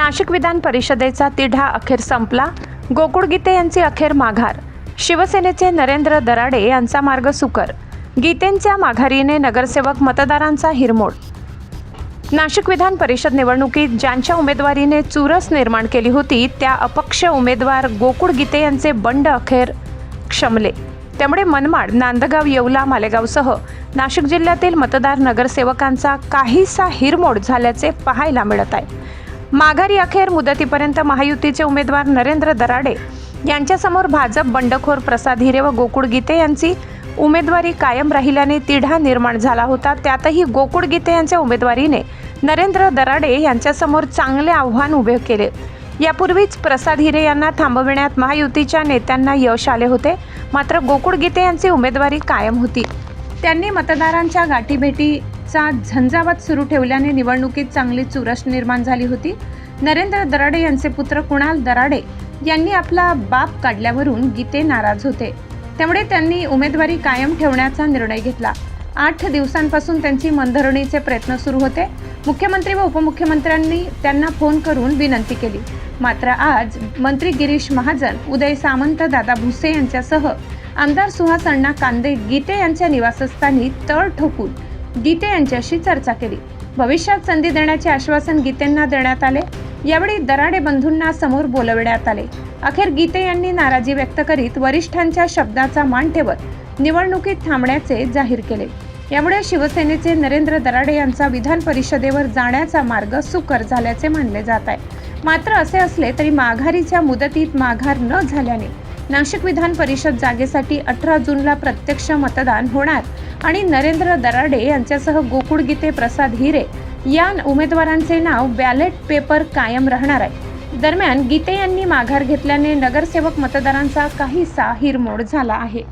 नाशिक विधान परिषदेचा तिढा अखेर संपला। गोकुळ गीते यांची अखेर माघार। शिवसेनेचे नरेंद्र दराडे यांचा मार्ग सुकर। गीतेंच्या माघारीने नगरसेवक मतदारांचा हिरमोड। नाशिक विधान परिषद निवडणुकीत ज्यांच्या उमेदवारीने चुरस निर्माण केली होती त्या अपक्ष उमेदवार गोकुळ गीते यांचे बंड अखेर क्षमले। त्यामुळे मनमाड, नांदगाव, येवला, मालेगावसह नाशिक जिल्ह्यातील मतदार नगरसेवकांचा काहीसा हिरमोड झाल्याचे पाहायला मिळत आहे। माघारी अखेर मुदतीपर्यंत महायुतीचे उमेदवार नरेंद्र दराडे यांच्यासमोर भाजप बंडखोर प्रसाद हिरे व गोकुळ गीते यांची उमेदवारी कायम राहिल्याने तिढा निर्माण झाला होता। त्यातही गोकुळ गीते यांच्या उमेदवारीने नरेंद्र दराडे यांच्यासमोर चांगले आव्हान उभे केले। यापूर्वीच प्रसाद हिरे यांना थांबविण्यात महायुतीच्या नेत्यांना यश आले होते, मात्र गोकुळ गीते यांची उमेदवारी कायम होती। त्यांनी मतदारांच्या गाठीभेटीचा झंझावात सुरू ठेवल्याने निवडणुकीत चांगली चुरस निर्माण झाली होती। नरेंद्र दराडे यांचे पुत्र कुणाल दराडे यांनी आपला बाप काढल्यावरून गीते नाराज होते, त्यामुळे त्यांनी उमेदवारी कायम ठेवण्याचा निर्णय घेतला। 8 दिवसांपासून त्यांची मनधरणीचे प्रयत्न सुरू होते। मुख्यमंत्री व उपमुख्यमंत्र्यांनी त्यांना फोन करून विनंती केली, मात्र आज मंत्री गिरीश महाजन, उदय सामंत, दादा भुसे यांच्यासह आमदार सुहास अण्णा कांदे गीते यांच्या निवासस्थानी तळ ठोकून गीते यांच्याशी चर्चा केली। भविष्यात संधी देण्याचे आश्वासन गीतेंना देण्यात आले। यावेळी दराडे बंधूंना समोर बोलविण्यात आले। अखेर गीते यांनी नाराजी व्यक्त करीत वरिष्ठांच्या शब्दाचा मान ठेवत निवडणुकीत थांबण्याचे जाहीर केले। यामुळे शिवसेनेचे नरेंद्र दराडे यांचा विधान परिषदेवर जाण्याचा मार्ग सुकर झाल्याचे मानले जात आहे। मात्र असे असले तरी माघारीच्या मुदतीत माघार न झाल्याने नाशिक विधान परिषद जागेसाठी 18 जूनला प्रत्यक्ष मतदान होणार आणि नरेंद्र दराडे यांच्यासह गोकुळ गीते, प्रसाद हिरे या उमेदवारांचे नाव बॅलेट पेपर कायम राहणार आहे। दरम्यान गीते यांनी माघार घेतल्याने नगरसेवक मतदारांचा काहीसा हिरमोड झाला आहे।